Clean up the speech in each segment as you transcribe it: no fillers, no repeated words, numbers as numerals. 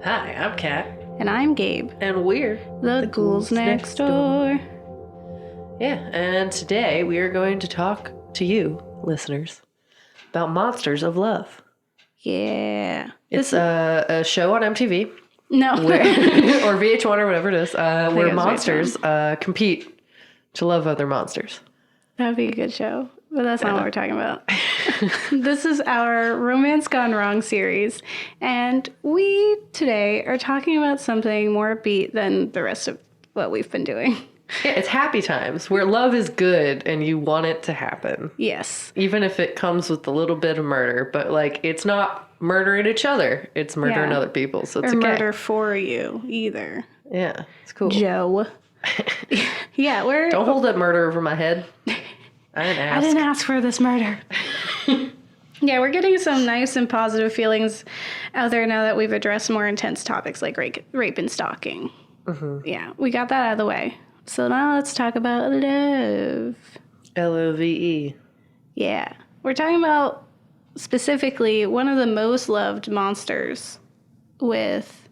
Hi, I'm Kat. And I'm Gabe. And we're the Ghouls next door. Yeah, and today we are going to talk to you, listeners, about Monsters of Love. Yeah. It's a show on MTV. No. Or VH1 or whatever it is, where monsters compete to love other monsters. That would be a good show. But that's not what we're talking about. This is our Romance Gone Wrong series. And we today are talking about something more upbeat than the rest of what we've been doing. Yeah, it's happy times where love is good and you want it to happen. Yes. Even if it comes with a little bit of murder. But, like, it's not murdering each other. It's murdering other people. So it's or okay. murder for you either. Yeah, it's cool. Joe. Yeah, we're... Don't hold that murder over my head. I didn't ask for this murder. Yeah, we're getting some nice and positive feelings out there now that we've addressed more intense topics like rape and stalking. Mm-hmm. Yeah, we got that out of the way. So now let's talk about love. LOVE. Yeah, we're talking about specifically one of the most loved monsters with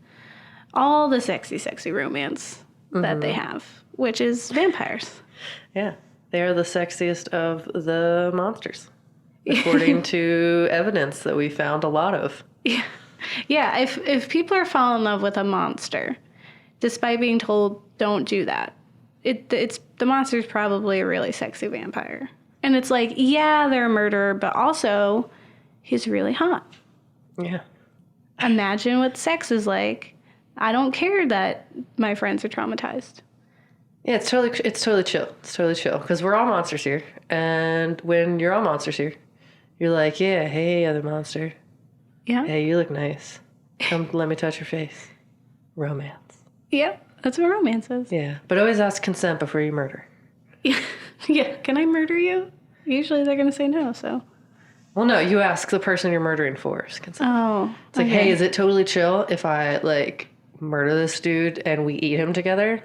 all the sexy, sexy romance that they have, which is vampires. Yeah. They are the sexiest of the monsters, according to evidence that we found a lot of. Yeah. Yeah, if people are falling in love with a monster, despite being told don't do that, it's the monster's probably a really sexy vampire. And it's like, yeah, they're a murderer, but also he's really hot. Yeah. Imagine what sex is like. I don't care that my friends are traumatized. Yeah, it's totally chill. It's totally chill because we're all monsters here. And when you're all monsters here, you're like, yeah, hey, other monster. Yeah. Hey, you look nice. Come, let me touch your face. Romance. Yeah, that's what romance is. Yeah, but always ask consent before you murder. Yeah. Yeah. Can I murder you? Usually they're going to say no, so. Well, no, you ask the person you're murdering for consent. Oh. It's like, hey, is it totally chill if I, like, murder this dude and we eat him together?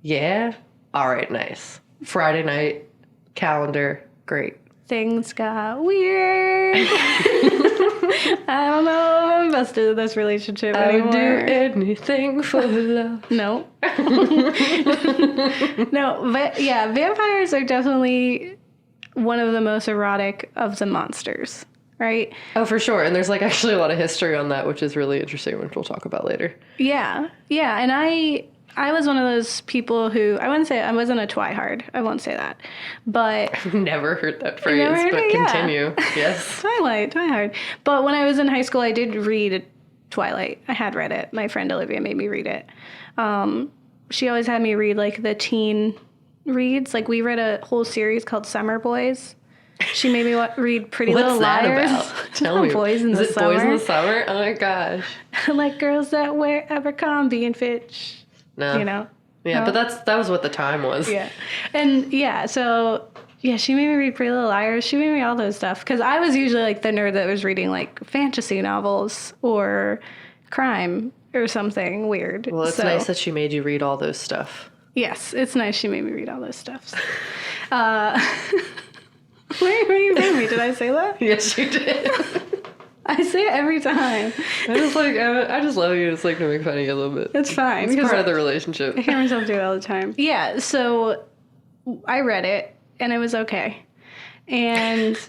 Yeah? All right, nice. Friday night, calendar, great. Things got weird. I don't know if I'm invested in this relationship anymore. I would do anything for love. No. No, but yeah, vampires are definitely one of the most erotic of the monsters, right? Oh, for sure. And there's, like, actually a lot of history on that, which is really interesting, which we'll talk about later. Yeah. Yeah, and I was one of those people who, I wouldn't say, I wasn't a twihard. I won't say that. But... I've never heard that phrase, but continue. Yeah. Yes. Twihard. But when I was in high school, I did read Twilight. I had read it. My friend Olivia made me read it. She always had me read, like, the teen reads. Like, we read a whole series called Summer Boys. She made me read Pretty Little Liars. What's that about? Tell me. Boys in the Summer. Boys in the Summer? Oh, my gosh. Like girls that wear Abercrombie and Fitch. No. You know? Yeah, no? but that was what the time was. Yeah. And yeah, so yeah, she made me read Pretty Little Liars. She made me all those stuff. Because I was usually like the nerd that was reading like fantasy novels or crime or something weird. Well, it's nice that she made you read all those stuff. Yes, it's nice she made me read all those stuffs. Where are you bringing me? Did I say that? Yes, you did. I say it every time. I just love you. It's like to make fun of you a little bit. It's fine. It's part of the relationship. I hear myself do it all the time. Yeah, so I read it, and it was okay. And,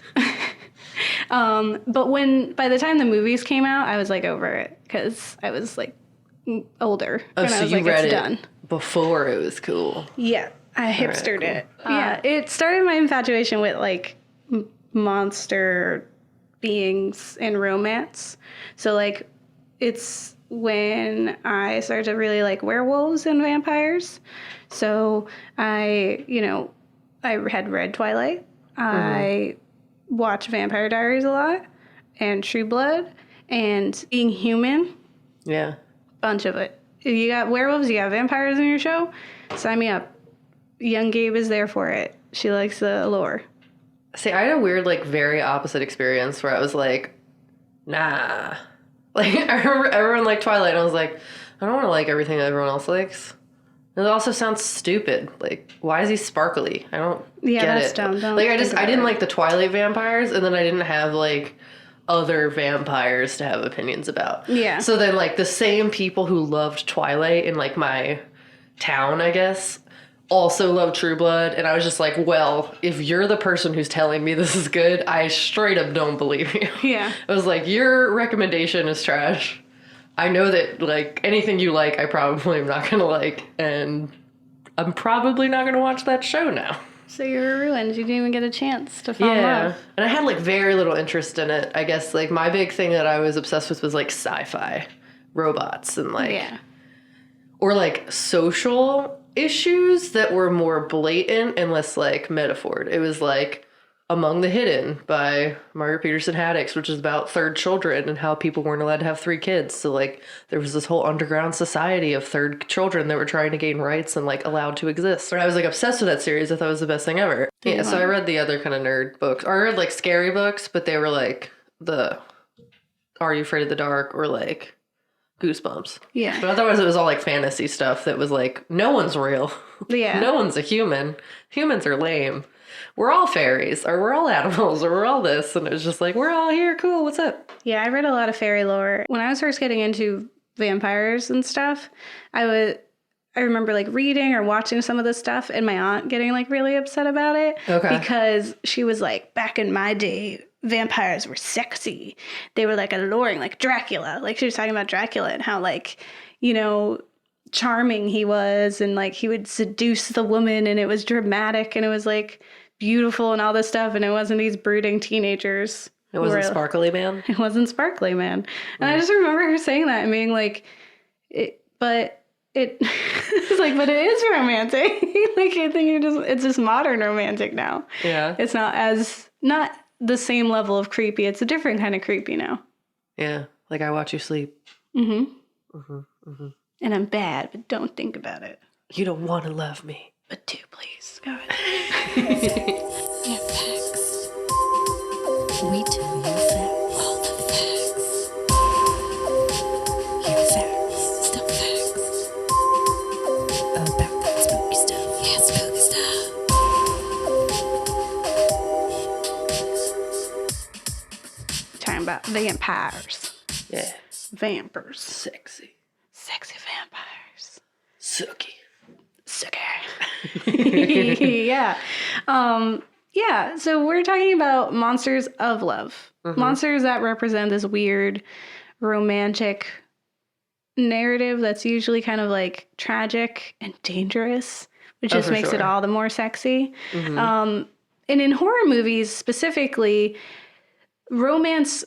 but by the time the movies came out, I was like over it, because I was like older. Oh, and so I was you like, read it's it done. Before it was cool. Yeah, I hipstered cool. it. Yeah, it started my infatuation with like monster beings in romance. So like it's when I started to really like werewolves and vampires. So I had read Twilight. I watched Vampire Diaries a lot and True Blood and Being Human. Yeah. Bunch of it. You got werewolves, you got vampires in your show. Sign me up. Young Gabe is there for it. She likes the lore. See, I had a weird, like, very opposite experience where I was like, nah. Like, I remember everyone liked Twilight, and I was like, I don't want to like everything that everyone else likes. And it also sounds stupid. Like, why is he sparkly? I don't get that's it. dumb. Like, I didn't like the Twilight vampires, and then I didn't have, like, other vampires to have opinions about. Yeah. So then, like, the same people who loved Twilight in, like, my town, I guess, also love True Blood. And I was just like, well, if you're the person who's telling me this is good, I straight up don't believe you. Yeah. I was like, your recommendation is trash. I know that, like, anything you like, I probably am not gonna like. And I'm probably not gonna watch that show now. So you were ruined. You didn't even get a chance to fall in love. And I had, like, very little interest in it. I guess, like, my big thing that I was obsessed with was, like, sci-fi. Robots and, like... Yeah. Or, like, social issues that were more blatant and less, like, metaphored. It was, like, Among the Hidden by Margaret Peterson Haddix, which is about third children and how people weren't allowed to have 3 kids. So, like, there was this whole underground society of third children that were trying to gain rights and, like, allowed to exist. But I was, like, obsessed with that series. I thought it was the best thing ever. Yeah, so I read the other kind of nerd books. Or I read, like, scary books, but they were, like, the Are You Afraid of the Dark or, like, Goosebumps. Yeah. But otherwise it was all, like, fantasy stuff that was, like, no one's real. Yeah. No one's a human. Humans are lame. We're all fairies, or we're all animals, or we're all this. And it was just like, we're all here. Cool. What's up? Yeah, I read a lot of fairy lore. When I was first getting into vampires and stuff, I remember, like, reading or watching some of this stuff and my aunt getting, like, really upset about it. Okay. Because she was like, back in my day, vampires were sexy. They were, like, alluring, like Dracula. Like, she was talking about Dracula and how, like, you know, charming he was, and, like, he would seduce the woman, and it was dramatic, and it was, like, beautiful and all this stuff, and it wasn't these brooding teenagers. It wasn't Sparkly Man? It wasn't Sparkly Man. And I just remember her saying that and being like, it's like, but it is romantic. Like, I think it's just modern romantic now. Yeah. It's not the same level of creepy. It's a different kind of creepy now. Yeah. Like, I watch you sleep. Mm-hmm. Mm-hmm. Mm-hmm. And I'm bad, but don't think about it. You don't want to love me. But do, please. Go ahead. Yeah, facts. We tell you facts. All the facts. Yeah, facts. Still facts. About that spooky stuff. Yeah, spooky stuff. Talking about vampires. Yeah. Vampires. Sexy. Sexy vampires. Sucky. Sucker. Yeah. Yeah, so we're talking about monsters of love. Mm-hmm. Monsters that represent this weird romantic narrative that's usually kind of, like, tragic and dangerous, which just makes it all the more sexy. Mm-hmm. And in horror movies specifically, romance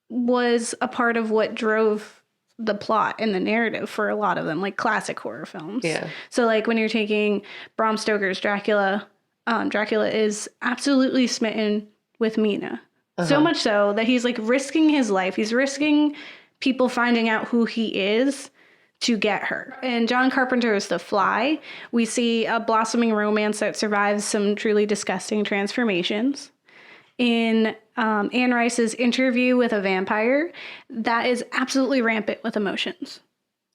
was a part of what drove the plot and the narrative for a lot of them, like classic horror films. Yeah. So, like, when you're taking Bram Stoker's Dracula, Dracula is absolutely smitten with Mina. Uh-huh. So much so that he's, like, risking his life. He's risking people finding out who he is to get her. In John Carpenter's The Fly, we see a blossoming romance that survives some truly disgusting transformations. In Anne Rice's Interview with a Vampire, that is absolutely rampant with emotions.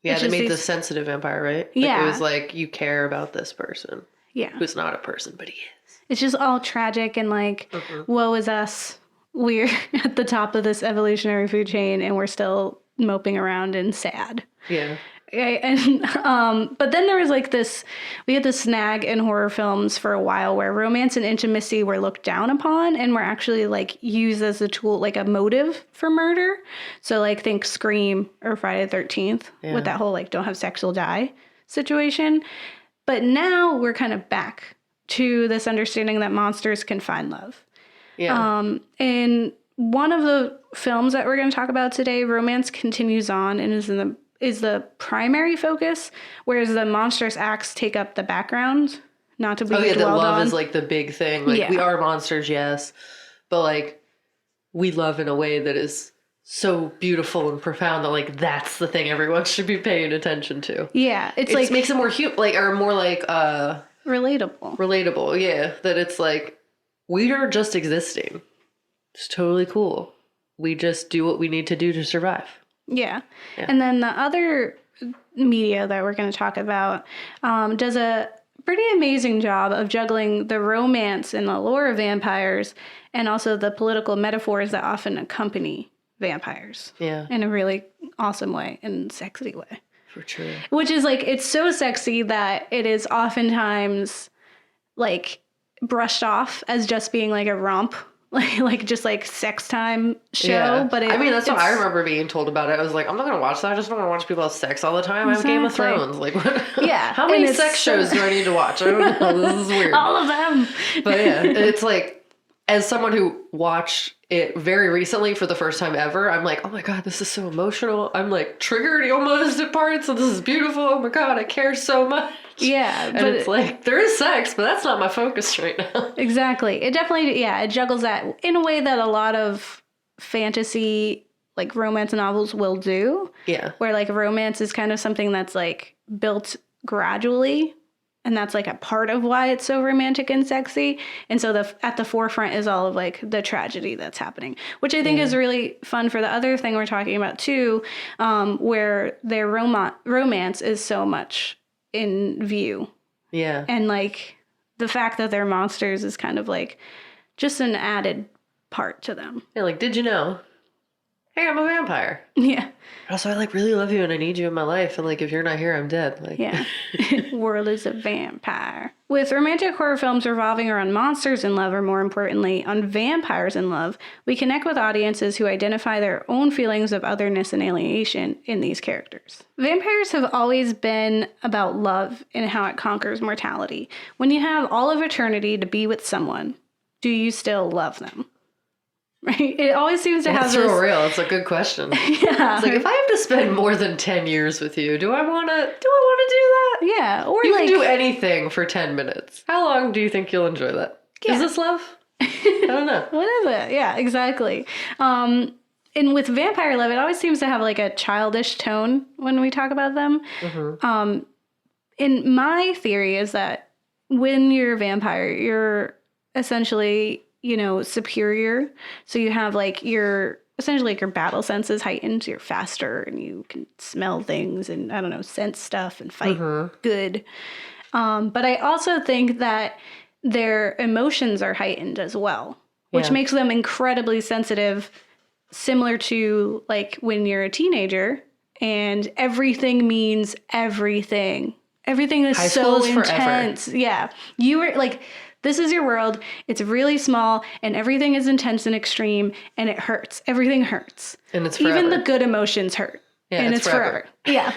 Yeah, they made the sensitive vampire, right? Like, yeah. It was like, you care about this person. Yeah. Who's not a person, but he is. It's just all tragic and, like, woe is us. We're at the top of this evolutionary food chain and we're still moping around and sad. Yeah. And but then there was, like, we had this snag in horror films for a while where romance and intimacy were looked down upon and were actually, like, used as a tool, like a motive for murder. So, like, think Scream or Friday the 13th with that whole, like, don't have sex, you'll die situation. But now we're kind of back to this understanding that monsters can find love. Yeah. And one of the films that we're going to talk about today, romance continues on and is the primary focus, whereas the monstrous acts take up the background, not to be dwelled on. That love is, like, the big thing. Like, we are monsters, yes, but, like, we love in a way that is so beautiful and profound that, like, that's the thing everyone should be paying attention to. Yeah, it like makes it more more like relatable. Yeah, that it's like we are just existing. It's totally cool. We just do what we need to do to survive. Yeah. And then the other media that we're going to talk about does a pretty amazing job of juggling the romance and the lore of vampires and also the political metaphors that often accompany vampires. Yeah. In a really awesome way and sexy way. For sure. Which is like, it's so sexy that it is oftentimes like brushed off as just being like a romp. Like just like sex time show, Yeah. but I mean, that's what I remember being told about it. I was like, I'm not gonna watch that. I just don't want to watch people have sex all the time. I have Game of Exactly. Thrones. Like, what? Yeah, How many and it's sex shows do I need to watch? I don't know. This is weird. all of them. But yeah, it's like, as someone who watched it very recently for the first time ever, I'm like, oh my God, this is so emotional. I'm like triggered almost at parts. So this is beautiful. Oh my God, I care so much. Yeah, And but it's like, there is sex, but that's not my focus right now. exactly. It definitely, yeah, it juggles that in a way that a lot of fantasy, like romance novels will do. Yeah. Where like romance is kind of something that's like built gradually. And that's like a part of why it's so romantic and sexy. And so at the forefront is all of like the tragedy that's happening, which I think is really fun for the other thing we're talking about too, where their romance is so much in view. Yeah. And like the fact that they're monsters is kind of like just an added part to them. Yeah, like, did you know? Hey, I'm a vampire. Yeah. Also, I like really love you and I need you in my life. And like, if you're not here, I'm dead. Like, Yeah. World is a vampire. With romantic horror films revolving around monsters in love, or more importantly, on vampires in love, we connect with audiences who identify their own feelings of otherness and alienation in these characters. Vampires have always been about love and how it conquers mortality. When you have all of eternity to be with someone, do you still love them? Right? It always seems to have that's this... real real. It's a good question. Yeah. It's like, if I have to spend more than 10 years with you, do I want to do that? Yeah. Or You like... can do anything for 10 minutes. How long do you think you'll enjoy that? Yeah. Is this love? I don't know. What is it? Yeah, exactly. And with vampire love, it always seems to have like a childish tone when we talk about them. Mm-hmm. And my theory is that when you're a vampire, you're essentially, superior. So you have like essentially like your battle sense is heightened. You're faster and you can smell things and sense stuff and fight good. But I also think that their emotions are heightened as well, which makes them incredibly sensitive, similar to like when you're a teenager and everything means everything. Everything is High so school is intense. forever. Yeah. You were like, this is your world. It's really small and everything is intense and extreme and it hurts. Everything hurts. And it's forever. Even the good emotions hurt. Yeah, and it's it's forever. Yeah.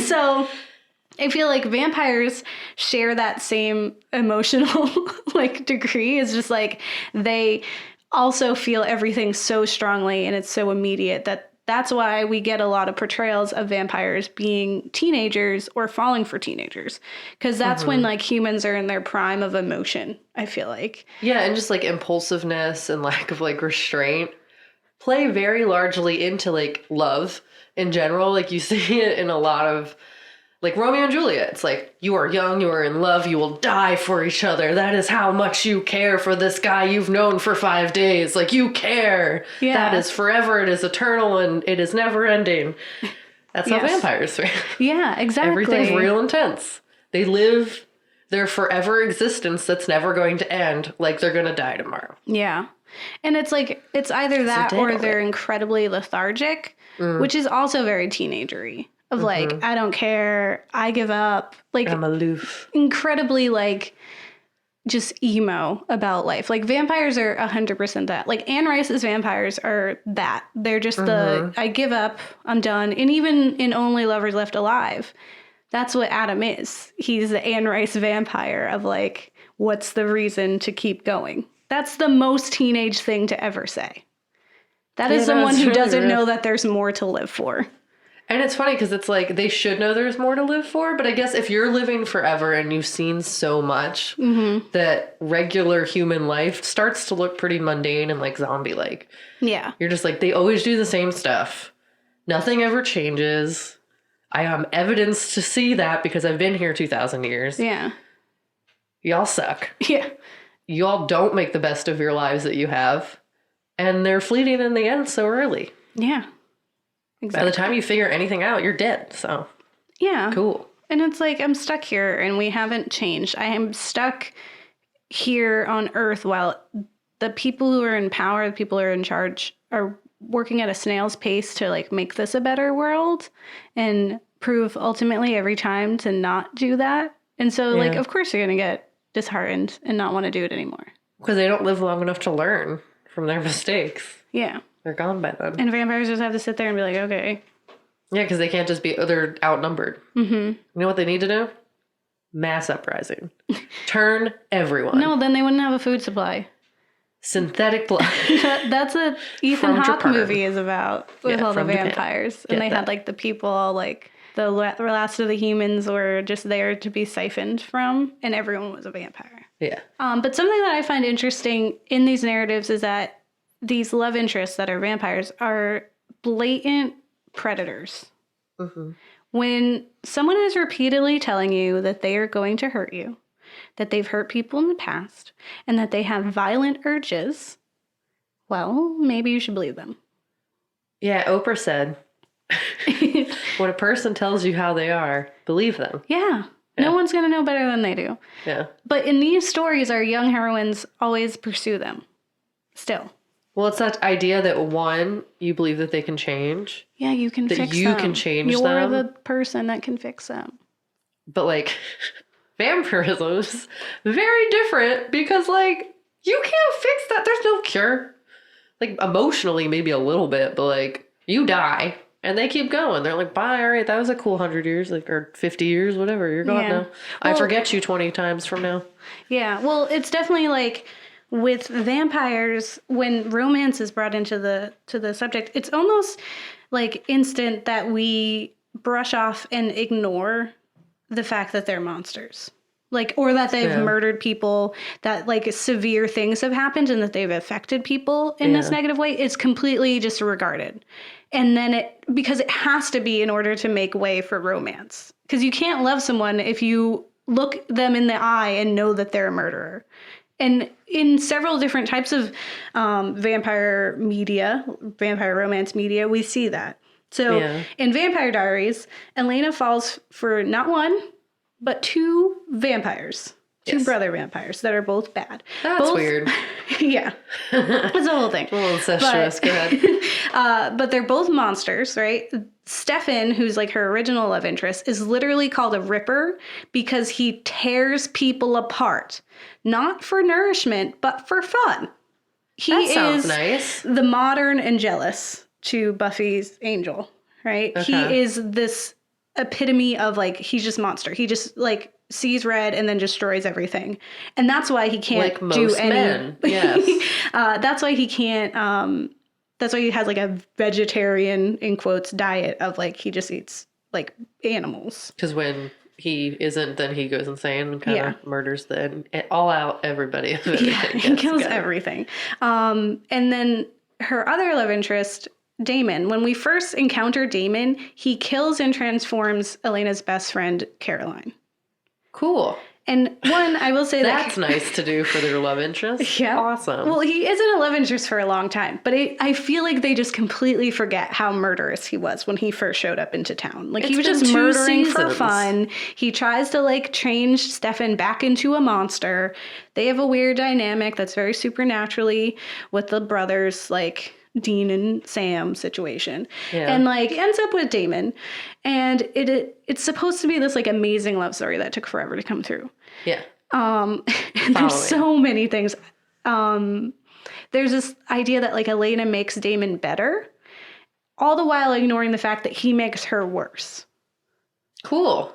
So I feel like vampires share that same emotional like degree. It's just like they also feel everything so strongly and it's so immediate that's why we get a lot of portrayals of vampires being teenagers or falling for teenagers. Because that's when like humans are in their prime of emotion, I feel like. Yeah, and just like impulsiveness and lack of like restraint play very largely into like love in general. Like you see it in a lot of like Romeo and Juliet. It's like, you are young, you are in love, you will die for each other. That is how much you care for this guy you've known for 5 days. Like, you care. Yeah. That is forever, it is eternal, and it is never ending. That's how Yes. vampires feel. Yeah, exactly. Everything's real intense. They live their forever existence that's never going to end, like they're going to die tomorrow. Yeah. And it's like, it's either that dead or already. they're incredibly lethargic, which is also very teenagery. Of like, I don't care, I give up. Like, I'm aloof. incredibly like just emo about life. Like vampires are 100% that. Like Anne Rice's vampires are that. They're just the I give up, I'm done. And even in Only Lovers Left Alive, that's what Adam is. He's the Anne Rice vampire of like, what's the reason to keep going? That's the most teenage thing to ever say. That is someone that's who really doesn't real. know that there's more to live for. And it's funny because it's like they should know there's more to live for, but I guess if you're living forever and you've seen so much that regular human life starts to look pretty mundane and like zombie-like. Yeah. You're just like, they always do the same stuff. Nothing ever changes. I am evidence to see that because I've been here 2,000 years. Yeah. Y'all suck. Yeah. Y'all don't make the best of your lives that you have. And they're fleeting in the end so early. Yeah. By Exactly. the time you figure anything out, you're dead. So, Yeah. cool. And it's like, I'm stuck here and we haven't changed. I am stuck here on Earth while the people who are in power, the people who are in charge, are working at a snail's pace to like make this a better world and prove ultimately every time to not do that. And so, like, of course you're going to get disheartened and not want to do it anymore. Because they don't live long enough to learn from their mistakes. Yeah. They're gone by then. And vampires just have to sit there and be like, okay. Yeah, because they can't just be, they're outnumbered. Mm-hmm. You know what they need to do? Mass uprising. Turn everyone. No, then they wouldn't have a food supply. Synthetic blood. That's what Ethan From Hawke Japan. movie is about with all the from Japan. vampires. And they had like the people all like the last of the humans were just there to be siphoned from, and everyone was a vampire. Yeah. But something that I find interesting in these narratives is that these love interests that are vampires are blatant predators. Mm-hmm. When someone is repeatedly telling you that they are going to hurt you, that they've hurt people in the past, and that they have violent urges, well, maybe you should believe them. Yeah, Oprah said, when a person tells you how they are, believe them. Yeah. No one's going to know better than they do. Yeah. But in these stories, our young heroines always pursue them. Still. Well, it's that idea that, one, you believe that they can change. Yeah, you can that fix them. you can change You're them. the person that can fix them. But, like, vampirism is very different because, like, you can't fix that. There's no cure. Like, emotionally, maybe a little bit, but, like, you die. And they keep going. They're like, bye, all right, that was a cool 100 years, like, or 50 years, whatever. You're gone now. I forget you 20 times from now. Yeah, well, it's definitely like with vampires, when romance is brought into the subject, it's almost like instant that we brush off and ignore the fact that they're monsters. Like, or that they've murdered people, that like severe things have happened and that they've affected people in this negative way. It's completely disregarded. And then because it has to be in order to make way for romance. Because you can't love someone if you look them in the eye and know that they're a murderer. And in several different types of vampire romance media, we see that. So in Vampire Diaries, Elena falls for not one, but two vampires. Two brother vampires that are both bad. That's weird. Yeah. It's a whole thing. A little incestuous. Go ahead. But they're both monsters, right? Stefan, who's like her original love interest, is literally called a ripper because he tears people apart. Not for nourishment, but for fun. That sounds is nice. the modern Angelus to Buffy's Angel, right? Okay. He is this epitome of like, he's just monster. He just like sees red and then destroys everything. And that's why he can't like do most any. Men. Yes. That's why he can't. That's why he has like a vegetarian, in quotes, diet of like, he just eats like animals. Because when he isn't, then he goes insane and kind of murders all out everybody. Yeah, he kills everything. And then her other love interest, Damon. When we first encounter Damon, he kills and transforms Elena's best friend, Caroline. Cool. And one, I will say that's nice to do for their love interest. Yeah. Awesome. Well, he isn't a love interest for a long time, but I feel like they just completely forget how murderous he was when he first showed up into town. Like, he was just murdering for fun. He tries to like change Stefan back into a monster. They have a weird dynamic that's very supernaturally with the brothers, like Dean and Sam situation, and like ends up with Damon, and it's supposed to be this like amazing love story that took forever to come through. Yeah. And there's so many things. There's this idea that like Elena makes Damon better, all the while ignoring the fact that he makes her worse. Cool.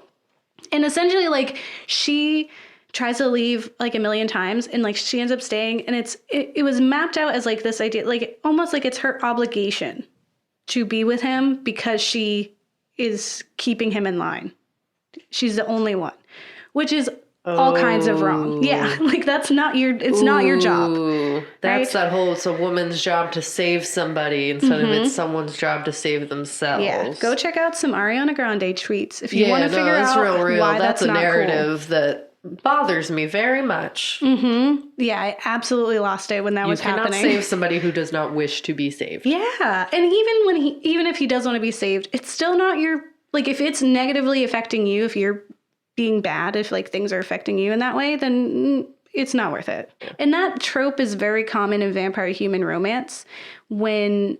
And essentially, like, she tries to leave like a million times and like she ends up staying, and it was mapped out as like this idea, like almost like it's her obligation to be with him because she is keeping him in line. She's the only one, which is all kinds of wrong. Yeah, like that's not not your job. That's that whole, it's a woman's job to save somebody instead of it's someone's job to save themselves. Yeah, go check out some Ariana Grande tweets if you want to figure out real. Why that's a not narrative that bothers me very much. Yeah, I absolutely lost it when that was happening. You cannot save somebody who does not wish to be saved. Yeah, and even if he does want to be saved, it's still not your like, if it's negatively affecting you, if you're being bad, if like things are affecting you in that way, then it's not worth it. And that trope is very common in vampire human romance when,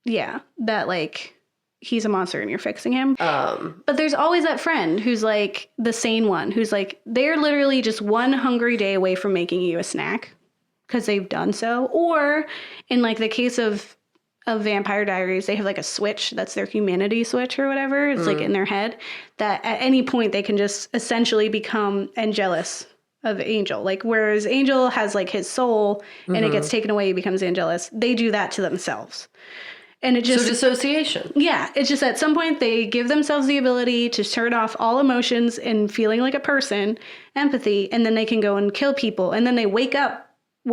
that like he's a monster and you're fixing him. But there's always that friend who's like the sane one, who's like, they're literally just one hungry day away from making you a snack because they've done so. Or in like the case of Vampire Diaries, they have like a switch that's their humanity switch or whatever. It's like in their head that at any point they can just essentially become Angelus of Angel. Like, whereas Angel has like his soul and it gets taken away, he becomes Angelus. They do that to themselves. And it just... So dissociation. Yeah. It's just at some point they give themselves the ability to turn off all emotions and feeling like a person, empathy, and then they can go and kill people. And then they wake up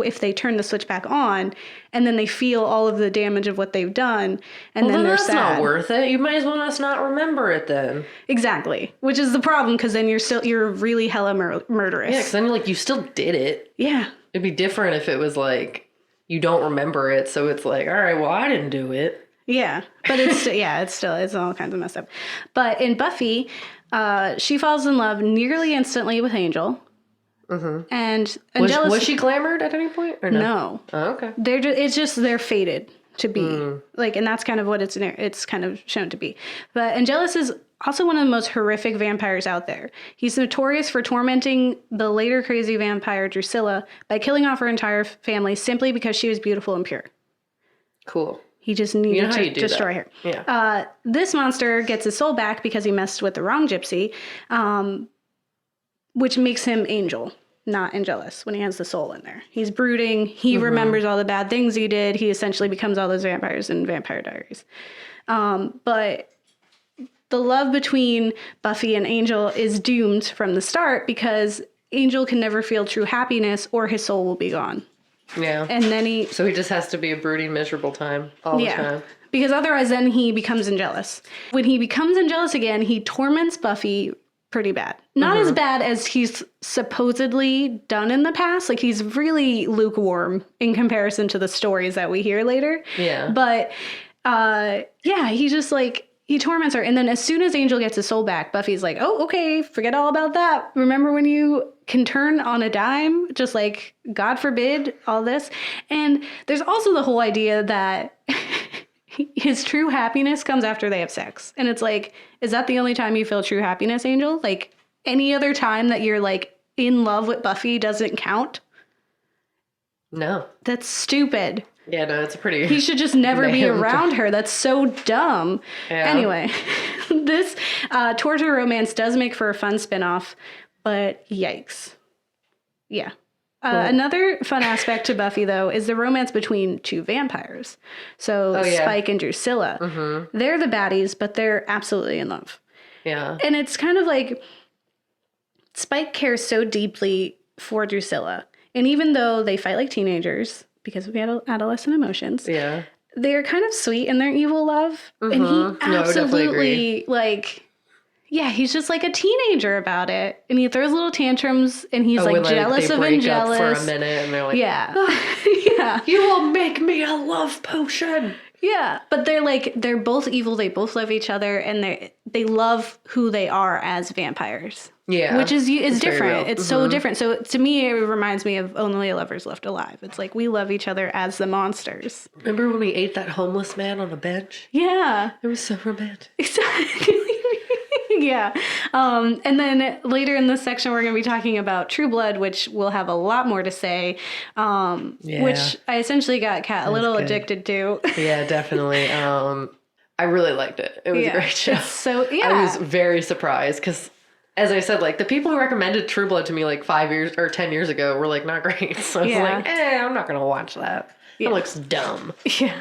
if they turn the switch back on, and then they feel all of the damage of what they've done, and then they're sad. That's not worth it. You might as well just not remember it then. Exactly. Which is the problem, because then you're really hella murderous. Yeah, because then like you still did it. Yeah. It'd be different if it was like you don't remember it, so it's like, all right, well, I didn't do it. Yeah, but it's it's all kinds of messed up. But in Buffy, she falls in love nearly instantly with Angel. Mm-hmm. And Angelus, was she glamored at any point or no? No. Oh, okay. They're fated to be like, and that's kind of what it's kind of shown to be. But Angelus is also one of the most horrific vampires out there. He's notorious for tormenting the later crazy vampire Drusilla by killing off her entire family simply because she was beautiful and pure. Cool. He just needed to destroy her. Yeah. This monster gets his soul back because he messed with the wrong gypsy, which makes him Angel, not Angelus, when he has the soul in there. He's brooding. He remembers all the bad things he did. He essentially becomes all those vampires in Vampire Diaries. But the love between Buffy and Angel is doomed from the start because Angel can never feel true happiness or his soul will be gone. Yeah. And then So he just has to be a brooding, miserable time all the time. Because otherwise then he becomes Angelus. When he becomes Angelus again, he torments Buffy pretty bad. Not as bad as he's supposedly done in the past. Like, he's really lukewarm in comparison to the stories that we hear later. Yeah. But, he just, like, he torments her. And then as soon as Angel gets his soul back, Buffy's like, oh, okay, forget all about that. Remember when you can turn on a dime? Just, like, God forbid, all this. And there's also the whole idea that his true happiness comes after they have sex. And it's like, is that the only time you feel true happiness, Angel? Like, any other time that you're, like, in love with Buffy doesn't count? No. That's stupid. Yeah, no, it's pretty... He should just never be around her. That's so dumb. Yeah. Anyway, this torture romance does make for a fun spinoff, but yikes. Yeah. Another fun aspect to Buffy, though, is the romance between two vampires. So Spike and Drusilla. Mm-hmm. They're the baddies, but they're absolutely in love. Yeah. And it's kind of like Spike cares so deeply for Drusilla. And even though they fight like teenagers because of adolescent emotions, they're kind of sweet in their evil love. Mm-hmm. And he absolutely, he's just like a teenager about it. And he throws little tantrums and he's like jealous of Angelus. For a minute and they're like, you will make me a love potion. Yeah, but they're both evil. They both love each other, and they love who they are as vampires. Yeah, which is different. It's so different. So to me, it reminds me of Only Lovers Left Alive. It's like we love each other as the monsters. Remember when we ate that homeless man on a bench? Yeah, it was so romantic. Exactly. Yeah. And then later in this section, we're going to be talking about True Blood, which we'll have a lot more to say, which I essentially got Kat a little addicted to. Yeah, definitely. I really liked it. It was a great show. I was very surprised because, as I said, like the people who recommended True Blood to me like 5 years or 10 years ago were like not great. So I was like, I'm not going to watch that. It looks dumb. Yeah.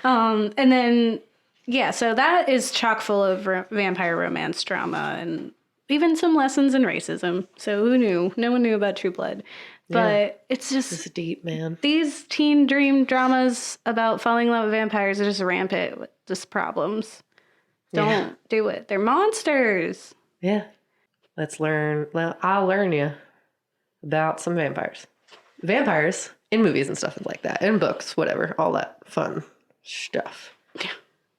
And then... Yeah, so that is chock full of vampire romance drama and even some lessons in racism. So who knew? No one knew about True Blood. But it's just... It's deep, man. These teen dream dramas about falling in love with vampires are just rampant with just problems. Don't do it. They're monsters. Yeah. Let's learn... Well, I'll learn you about some vampires. Vampires in movies and stuff like that. In books, whatever. All that fun stuff. Yeah.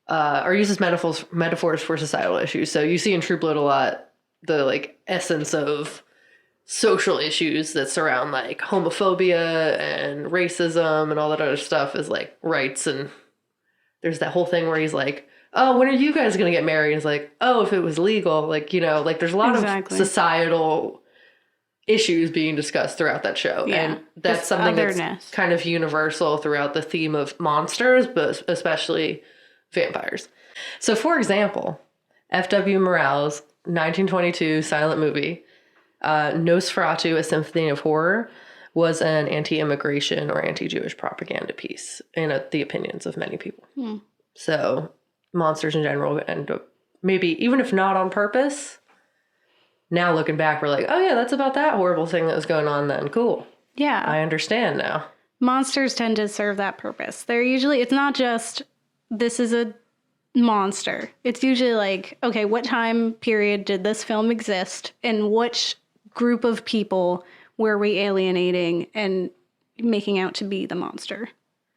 or uses metaphors for societal issues. So you see in True Blood a lot the like essence of social issues that surround like homophobia and racism and all that other stuff is like rights. And there's that whole thing where he's like, oh, when are you guys going to get married? It's like, oh, if it was legal, like, you know, like there's a lot of societal issues being discussed throughout that show. Yeah. And that's just something that's kind of universal throughout the theme of monsters, but especially vampires. So for example, F.W. Morales' 1922 silent movie, Nosferatu, A Symphony of Horror, was an anti-immigration or anti-Jewish propaganda piece in the opinions of many people. So monsters in general end up, maybe even if not on purpose, now looking back, we're like, oh yeah, that's about that horrible thing that was going on then. Cool. Yeah. I understand now. Monsters tend to serve that purpose. They're usually, it's not just, this is a monster. It's usually like, okay, what time period did this film exist? And which group of people were we alienating and making out to be the monster?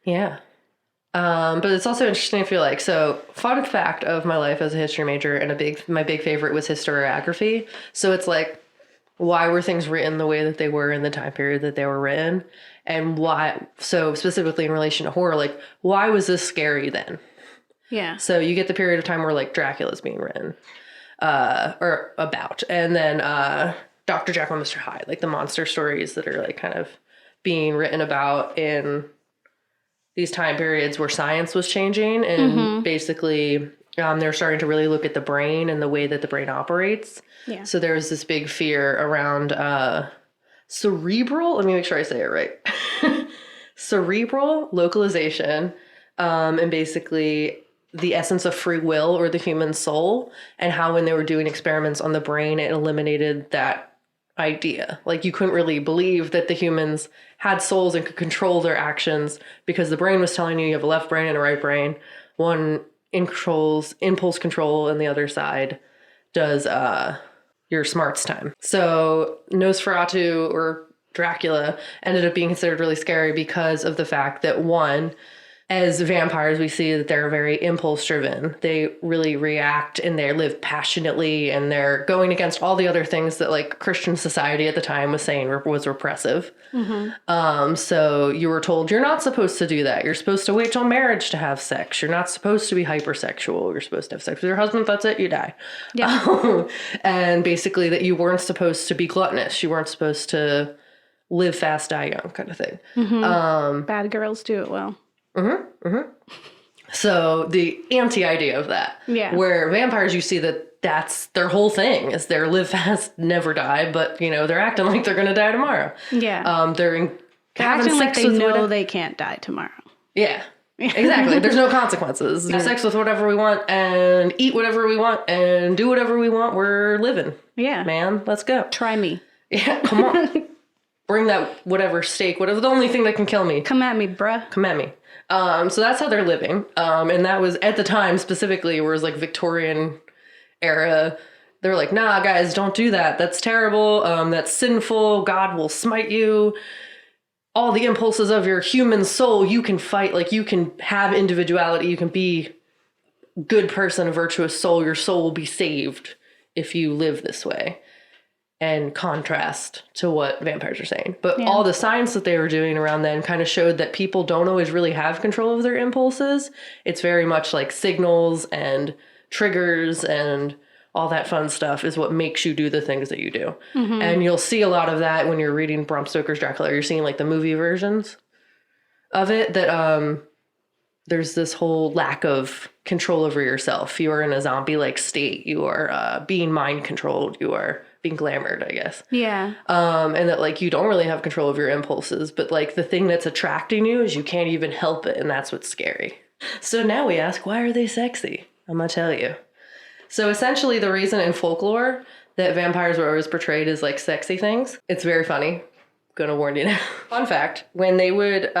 Yeah. But it's also interesting, I feel like. So, fun fact of my life as a history major, and my big favorite was historiography. So it's like, why were things written the way that they were in the time period that they were written? And why, so specifically in relation to horror, like, why was this scary then? Yeah. So you get the period of time where like Dracula's being written, or about, and then Dr. Jekyll and Mr. Hyde, like the monster stories that are like kind of being written about in these time periods where science was changing, and basically they're starting to really look at the brain and the way that the brain operates. Yeah. So there was this big fear around cerebral, let me make sure I say it right, cerebral localization, and basically the essence of free will or the human soul, and how when they were doing experiments on the brain, it eliminated that idea. Like you couldn't really believe that the humans had souls and could control their actions because the brain was telling you have a left brain and a right brain. One controls impulse control and the other side does your smarts time. So Nosferatu or Dracula ended up being considered really scary because of the fact that one, as vampires, we see that they're very impulse driven. They really react and they live passionately, and they're going against all the other things that like Christian society at the time was saying was repressive. So you were told you're not supposed to do that. You're supposed to wait till marriage to have sex. You're not supposed to be hypersexual. You're supposed to have sex with your husband. That's it. You die. Yeah. And basically that you weren't supposed to be gluttonous. You weren't supposed to live fast, die young kind of thing. Bad girls do it well. So the anti-idea of that, where vampires, you see that that's their whole thing is they're live fast, never die, but you know they're acting like they're gonna die tomorrow. Yeah, they're acting like they know they can't die tomorrow. Yeah, exactly. There's no consequences. Do sex with whatever we want and eat whatever we want and do whatever we want. We're living. Yeah, man, let's go. Try me. Yeah, come on. Bring that whatever steak, whatever the only thing that can kill me. Come at me, bruh. Come at me. So that's how they're living. And that was at the time specifically, where it was like Victorian era. They were like, nah, guys, don't do that. That's terrible. That's sinful. God will smite you. All the impulses of your human soul, you can fight. Like you can have individuality. You can be a good person, a virtuous soul. Your soul will be saved if you live this way. And contrast to what vampires are saying. But all the science that they were doing around then kind of showed that people don't always really have control of their impulses. It's very much like signals and triggers and all that fun stuff is what makes you do the things that you do. And you'll see a lot of that when you're reading Bram Stoker's Dracula. You're seeing like the movie versions of it that there's this whole lack of control over yourself. You are in a zombie-like state. You are being mind controlled. You are being glamored, I guess. Yeah. And that like you don't really have control of your impulses, but like the thing that's attracting you is you can't even help it, and that's what's scary. So now we ask, why are they sexy? I'm gonna tell you. So essentially the reason in folklore that vampires were always portrayed as like sexy things, it's very funny. Gonna warn you now. Fun fact, when they would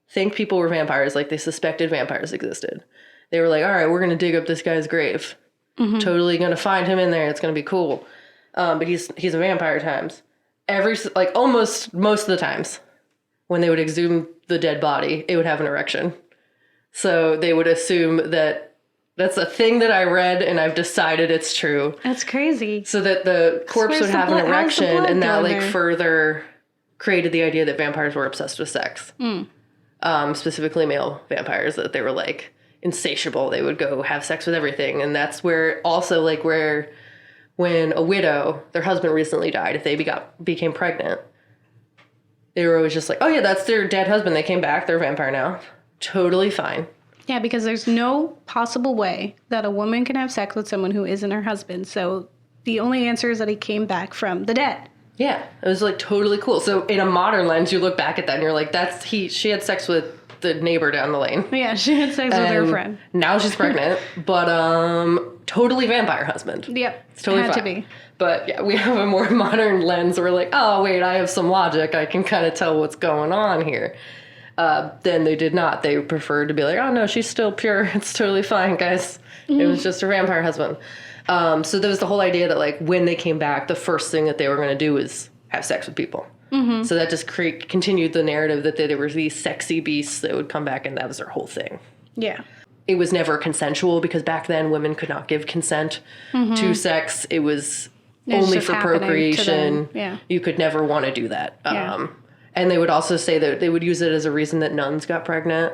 think people were vampires, like they suspected vampires existed, they were like, all right, we're gonna dig up this guy's grave. Totally gonna find him in there. It's gonna be cool. But he's a vampire at times. Almost most of the times when they would exhume the dead body, it would have an erection. So they would assume that That's a thing that I read, and I've decided it's true. That's crazy. So that the corpse where's would the have an blood- how's the erection, blood and that going like there? further created the idea that vampires were obsessed with sex. Specifically male vampires, that they were like insatiable. They would go have sex with everything, and that's where also like where when a widow, their husband recently died, if they became pregnant, they were always just like, oh yeah, that's their dead husband. They came back. They're a vampire now. Totally fine. Yeah, because there's no possible way that a woman can have sex with someone who isn't her husband. So the only answer is that he came back from the dead. Yeah, it was like totally cool. So in a modern lens, you look back at that and you're like, she had sex with the neighbor down the lane. Yeah, she had sex with her friend. Now she's pregnant, but totally vampire husband. Yep, It's totally had fine. to be. But yeah, we have a more modern lens where we're like, oh wait, I have some logic. I can kind of tell what's going on here. Then they did not. They preferred to be like, oh no, she's still pure. It's totally fine, guys. It was just a vampire husband. So there was the whole idea that like when they came back, the first thing that they were going to do was have sex with people. So that just continued the narrative that they were these sexy beasts that would come back, and that was their whole thing. Yeah. It was never consensual because back then women could not give consent to sex. It was only just for happening to procreation. them. Yeah. You could never want to do that. Yeah. And they would also say that they would use it as a reason that nuns got pregnant,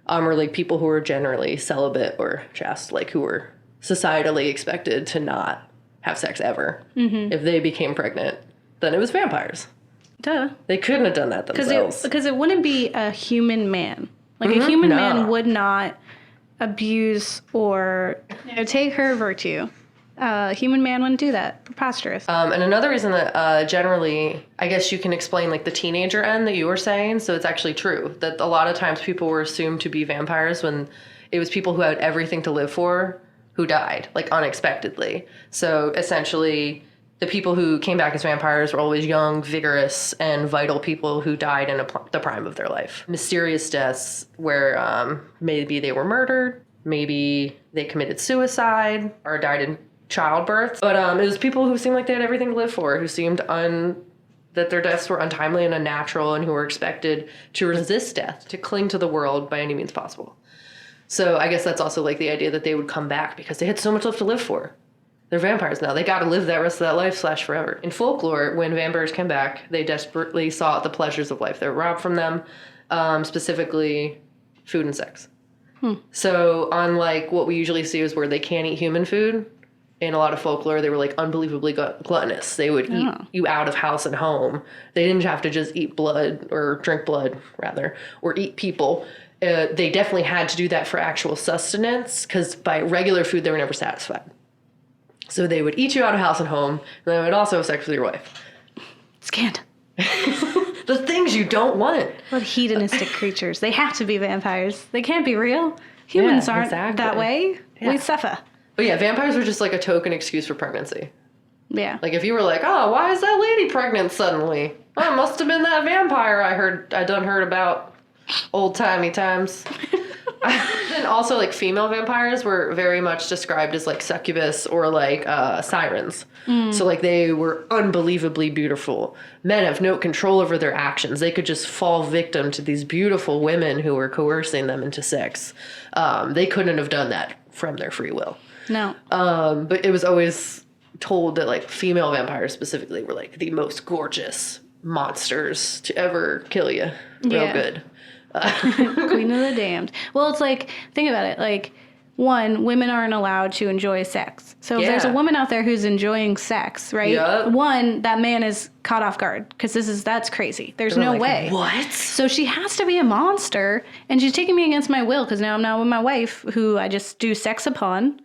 or like people who were generally celibate or chaste, like who were societally expected to not have sex ever. If they became pregnant, then it was vampires. Duh. They couldn't have done that themselves. Because it wouldn't be a human man. Like a human No. man would not abuse or take her virtue. A human man wouldn't do that. Preposterous. And another reason that generally, I guess you can explain like the teenager end that you were saying. So it's actually true that a lot of times people were assumed to be vampires when it was people who had everything to live for who died, like unexpectedly. So essentially, the people who came back as vampires were always young, vigorous, and vital people who died in the prime of their life. Mysterious deaths where maybe they were murdered, maybe they committed suicide, or died in childbirth. But it was people who seemed like they had everything to live for, who seemed that their deaths were untimely and unnatural, and who were expected to resist death, to cling to the world by any means possible. So I guess that's also like the idea that they would come back because they had so much left to live for. They're vampires now. They got to live that rest of that life / forever. In folklore, when vampires came back, they desperately sought the pleasures of life. They were robbed from them, specifically food and sex. So unlike what we usually see is where they can't eat human food, in a lot of folklore, they were like unbelievably gluttonous. They would eat you out of house and home. They didn't have to just eat blood or drink blood, rather, or eat people. They definitely had to do that for actual sustenance because by regular food, they were never satisfied. So they would eat you out of house and home, and they would also have sex with your wife. Scandal. The things you don't want. What hedonistic creatures. They have to be vampires. They can't be real. Humans aren't that way. Yeah. We suffer. But yeah, vampires were just like a token excuse for pregnancy. Yeah. Like if you were like, oh, why is that lady pregnant suddenly? Oh, it must have been that vampire I done heard about old-timey times. And also like female vampires were very much described as like succubus or like sirens. So like they were unbelievably beautiful. Men have no control over their actions. They could just fall victim to these beautiful women who were coercing them into sex. They couldn't have done that from their free will. No. But it was always told that like female vampires specifically were like the most gorgeous monsters to ever kill you. Real good. Queen of the damned. Well, it's like, think about it. Like, one, women aren't allowed to enjoy sex. So if there's a woman out there who's enjoying sex, right? Yep. One, that man is caught off guard because that's crazy. There's no like, way. What? So she has to be a monster, and she's taking me against my will because now I'm not with my wife, who I just do sex upon.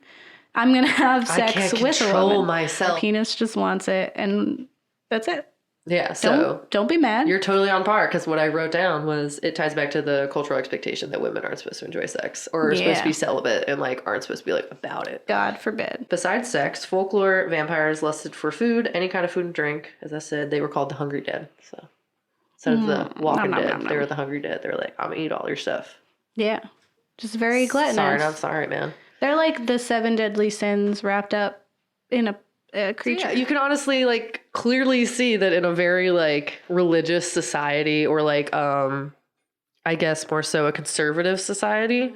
I'm gonna have sex I can't with a control woman. myself. My penis just wants it, and that's it. Yeah, so Don't be mad. you're totally on par because what I wrote down was it ties back to the cultural expectation that women aren't supposed to enjoy sex or are supposed to be celibate and like aren't supposed to be like about it. God forbid. Besides sex, folklore vampires lusted for food, any kind of food and drink. As I said, they were called the Hungry Dead. So instead of the Walking Dead, they were the Hungry Dead. They were like, I'm gonna eat all your stuff. Yeah, just very gluttonous. Sorry, not sorry, man. They're like the 7 deadly sins wrapped up in a creature. Yeah, you can honestly like clearly see that in a very like religious society or like I guess more so a conservative society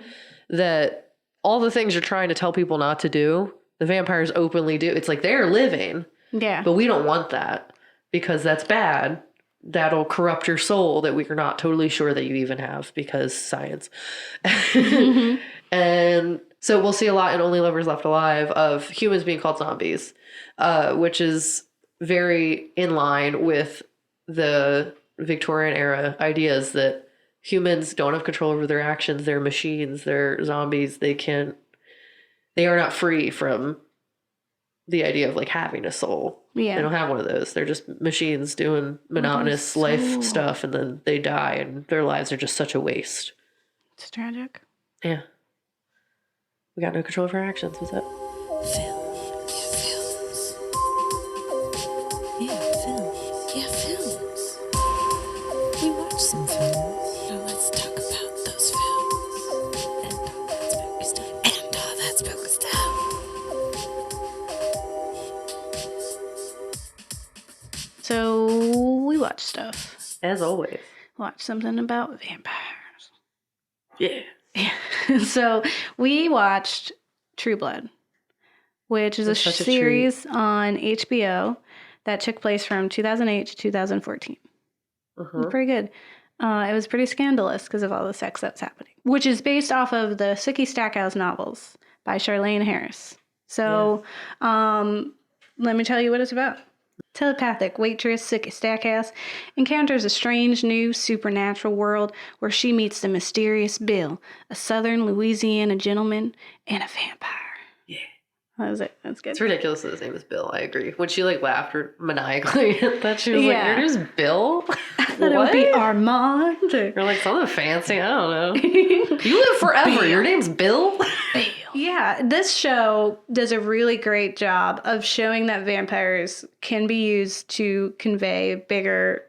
that all the things you're trying to tell people not to do, the vampires openly do. It's like they're living, but we don't want that because that's bad. That'll corrupt your soul that we are not totally sure that you even have because science. And so we'll see a lot in Only Lovers Left Alive of humans being called zombies, which is very in line with the Victorian era ideas that humans don't have control over their actions. They're machines. They're zombies. They are not free from the idea of like having a soul. Yeah. They don't have one of those. They're just machines doing monotonous life stuff, and then they die, and their lives are just such a waste. It's tragic. Yeah. We got no control of our actions. What's up? Films. Yeah, films. Yeah, films. We watch some films. Now let's talk about those films. And all that spooky stuff. And all that spooky stuff. So we watch stuff. As always. Watch something about vampires. Yeah. So we watched True Blood, which is a Such a series on HBO that took place from 2008 to 2014. Uh-huh. Pretty good. It was pretty scandalous because of all the sex that's happening, which is based off of the Sookie Stackhouse novels by Charlaine Harris. So let me tell you what it's about. Telepathic waitress Sookie Stackhouse encounters a strange new supernatural world where she meets the mysterious Bill, a southern Louisiana gentleman, and a vampire. Yeah. That was it. That's good. It's ridiculous that his name is Bill. I agree. When she like laughed maniacally at that, she was like, "Your name's Bill." I thought it would be Armand. You're like something fancy. I don't know. You live forever. Bill. Your name's Bill. Yeah, this show does a really great job of showing that vampires can be used to convey bigger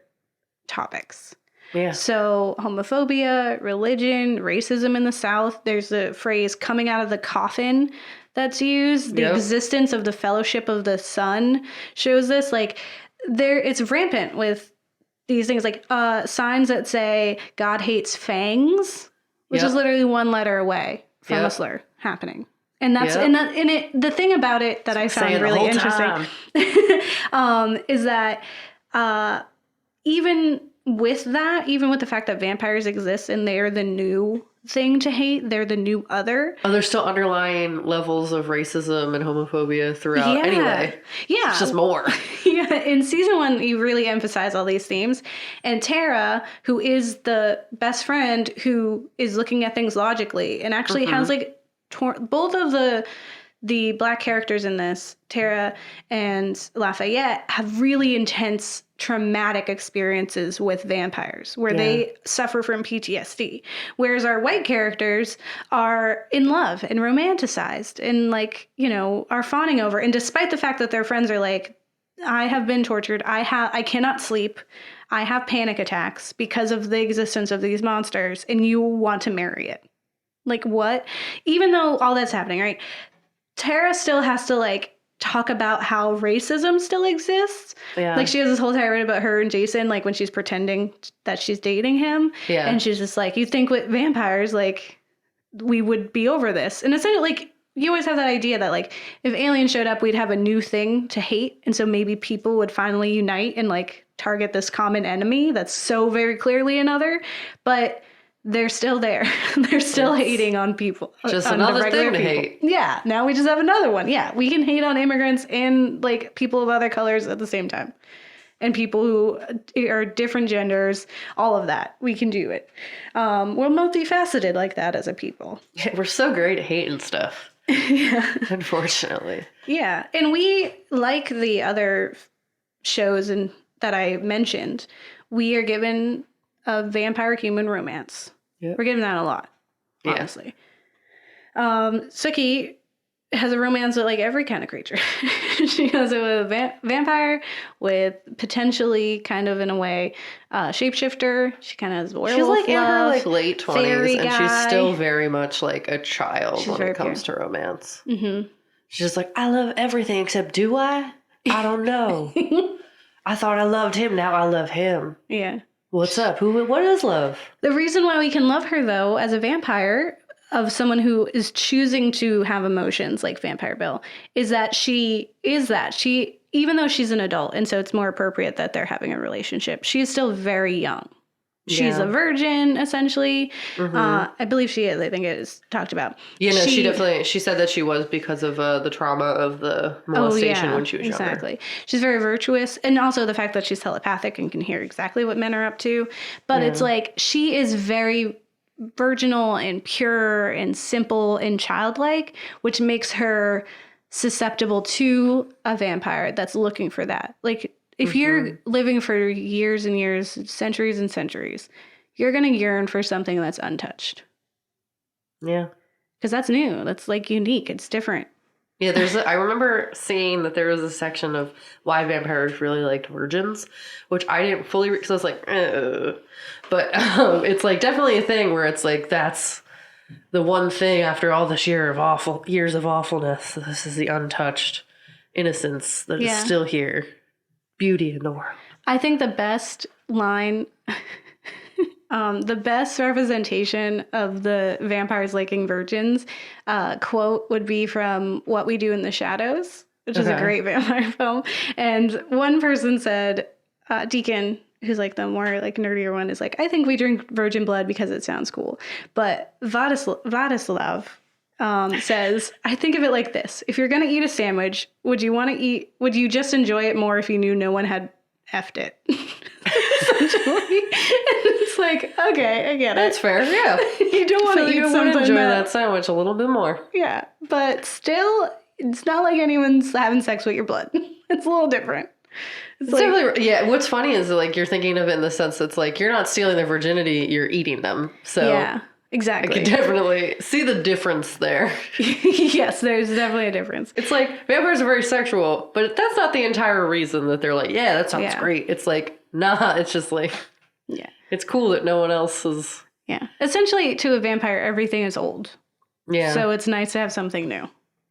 topics. Yeah. So homophobia, religion, racism in the South. There's the phrase coming out of the coffin that's used. The existence of the Fellowship of the Sun shows this. Like it's rampant with these things like signs that say God hates fangs, which is literally one letter away from a slur happening. And that's the thing about it that I found really interesting is that even with the fact that vampires exist and they're the new thing to hate, they're the new other. Oh, there's still underlying levels of racism and homophobia throughout anyway. Yeah. It's just more. Yeah. In season 1, you really emphasize all these themes. And Tara, who is the best friend who is looking at things logically and actually has like both of the black characters in this, Tara and Lafayette, have really intense traumatic experiences with vampires where they suffer from PTSD. Whereas our white characters are in love and romanticized and like, you know, are fawning over. And despite the fact that their friends are like, I have been tortured. I cannot sleep. I have panic attacks because of the existence of these monsters and you want to marry it. Like what? Even though all that's happening, right? Tara still has to like talk about how racism still exists. Yeah. Like she has this whole tirade about her and Jason, like when she's pretending that she's dating him. Yeah. And she's just like, you think with vampires, like we would be over this. And it's like, you always have that idea that like if aliens showed up, we'd have a new thing to hate. And so maybe people would finally unite and like target this common enemy that's so very clearly another. But they're still there. They're still hating on people. Just on another thing to hate. Yeah. Now we just have another one. Yeah. We can hate on immigrants and like people of other colors at the same time. And people who are different genders, all of that. We can do it. We're multifaceted like that as a people. Yeah, we're so great at hating stuff. Yeah. Unfortunately. Yeah. And we, like the other shows that I mentioned, we are given a vampire human romance. Yep. We're given that a lot, honestly. Sookie has a romance with like every kind of creature. She has it with a vampire, with potentially kind of in a way shapeshifter. She kind of has werewolf. She's like love, in her like late 20s, and she's guy. Still very much like a child when it comes to romance. Mm-hmm. She's just like, I love everything except do I? I don't know. I thought I loved him. Now I love him. Yeah. What's up? What is love? The reason why we can love her, though, as a vampire, of someone who is choosing to have emotions like Vampire Bill is that she even though she's an adult, and so it's more appropriate that they're having a relationship, she's still very young. She's a virgin, essentially. I believe she is. I think it is talked about. Yeah, no, she said that she was because of the trauma of the molestation when she was younger. Exactly. She's very virtuous. And also the fact that she's telepathic and can hear exactly what men are up to. But it's like she is very virginal and pure and simple and childlike, which makes her susceptible to a vampire that's looking for that. Like, if you're living for years and years, centuries and centuries, you're going to yearn for something that's untouched. Yeah. Because that's new. That's like unique. It's different. Yeah, I remember seeing that there was a section of why vampires really liked virgins, which I didn't fully because I was like, ugh. But it's like definitely a thing where it's like that's the one thing after all this years of awfulness. This is the untouched innocence that is still here. Beauty in the world. I think the best line, the best representation of the vampires liking virgins quote would be from What We Do in the Shadows, which is a great vampire film. And one person said, Deacon, who's like the more like nerdier one, is like, I think we drink virgin blood because it sounds cool. But Vladislav says, I think of it like this. If you're going to eat a sandwich, would you just enjoy it more if you knew no one had effed it? Essentially. It's like, okay, I get it. That's fair, yeah. You don't want to eat something would enjoy that sandwich a little bit more. Yeah, but still, it's not like anyone's having sex with your blood. It's a little different. It's definitely, yeah, what's funny is like you're thinking of it in the sense that's like you're not stealing their virginity, you're eating them. So yeah. Exactly. I can definitely see the difference there. Yes, there's definitely a difference. It's like vampires are very sexual, but that's not the entire reason that they're like, yeah, that sounds great. It's like, nah, it's just like, it's cool that no one else is. Yeah. Essentially, to a vampire, everything is old. Yeah. So it's nice to have something new.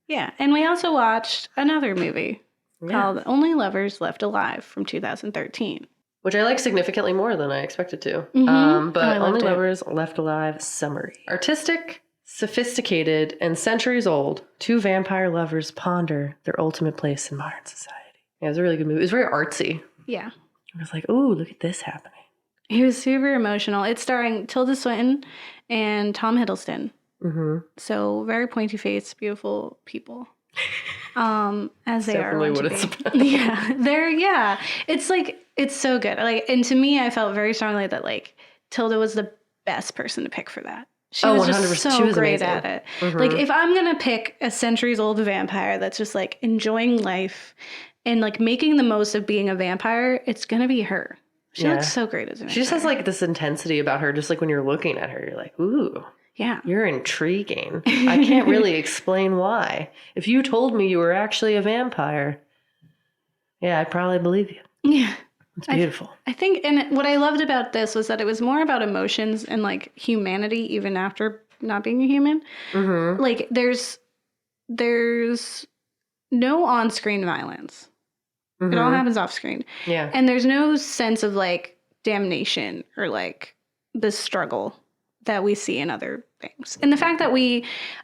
Yeah. And we also watched another movie called Only Lovers Left Alive from 2013. Which I like significantly more than I expected to. But Only Lovers Left Alive summary. Artistic, sophisticated, and centuries old, two vampire lovers ponder their ultimate place in modern society. Yeah, it was a really good movie. It was very artsy. Yeah. I was like, ooh, look at this happening. It was super emotional. It's starring Tilda Swinton and Tom Hiddleston. So very pointy faced, beautiful people. As they are. What it's about. Yeah. It's like, it's so good. Like, and to me, I felt very strongly that like Tilda was the best person to pick for that. She was just so great at it. Like, if I'm gonna pick a centuries-old vampire that's just like enjoying life and like making the most of being a vampire, it's gonna be her. She looks so great as a vampire. She just has like this intensity about her. Just like when you're looking at her, you're like, ooh. Yeah. You're intriguing. I can't really explain why. If you told me you were actually a vampire, yeah, I'd probably believe you. Yeah. It's beautiful. I think, and what I loved about this was that it was more about emotions and like humanity even after not being a human. Like there's no on-screen violence. It all happens off-screen. Yeah. And there's no sense of like damnation or like the struggle that we see in other things. And the fact that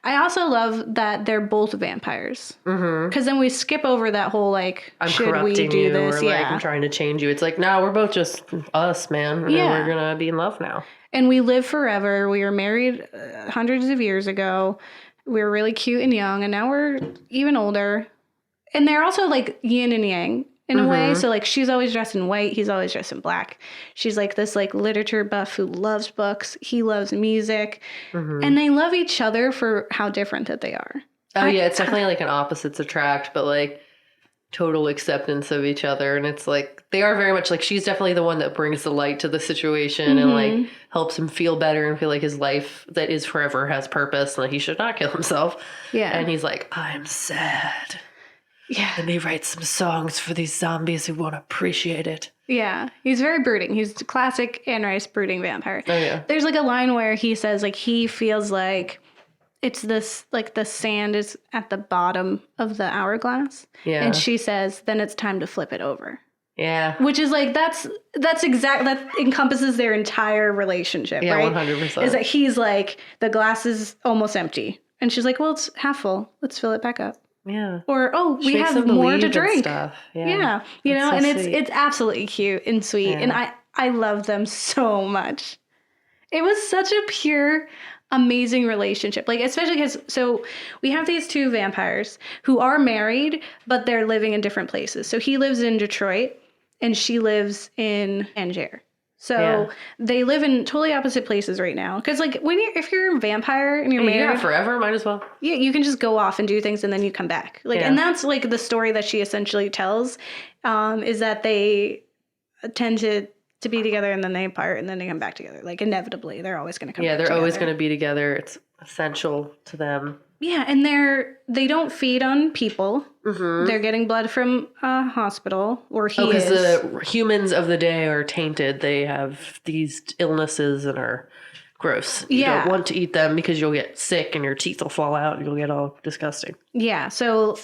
I also love that they're both vampires. Because then we skip over that whole like, I'm should corrupting we do you, this? Or like I'm trying to change you. It's like, no, we're both just us, man. And we're gonna be in love now. And we live forever. We were married hundreds of years ago. We were really cute and young, and now we're even older. And they're also like yin and yang in a way. So like she's always dressed in white. He's always dressed in black. She's like this like literature buff who loves books. He loves music. And they love each other for how different that they are. Oh, yeah. It's definitely like an opposites attract, but like total acceptance of each other. And it's like they are very much like she's definitely the one that brings the light to the situation and like helps him feel better and feel like his life that is forever has purpose and that he should not kill himself. Yeah. And he's like, I'm sad. Yeah. And he writes some songs for these zombies who won't appreciate it. Yeah. He's very brooding. He's the classic Anne Rice brooding vampire. Oh, yeah. There's like a line where he says like he feels like it's this, like the sand is at the bottom of the hourglass. Yeah. And she says, then it's time to flip it over. Yeah. Which is like, that encompasses their entire relationship, Yeah, right? 100%. Is that he's like, the glass is almost empty. And she's like, well, it's half full. Let's fill it back up. Yeah. Or, oh, we Makes have them more to believe and drink. stuff. Yeah. You know, so and sweet. it's absolutely cute and sweet. Yeah. And I love them so much. It was such a pure, amazing relationship. Like, especially because, so we have these two vampires who are married, but they're living in different places. So he lives in Detroit and she lives in Tangier. So they live in totally opposite places right now. Because, like, if you're a vampire and you're married, Yeah, forever, might as well. yeah, you can just go off and do things and then you come back. Like, and that's like the story that she essentially tells, is that they tend to be together and then they part and then they come back together. Like, inevitably, they're always going to come back Yeah, they're together. always going to be together. It's essential to them. Yeah, and they don't feed on people. Mm-hmm. They're getting blood from a hospital, or he because is. the humans of the day are tainted. They have these illnesses and are gross. You don't want to eat them because you'll get sick and your teeth will fall out and you'll get all disgusting. Yeah, so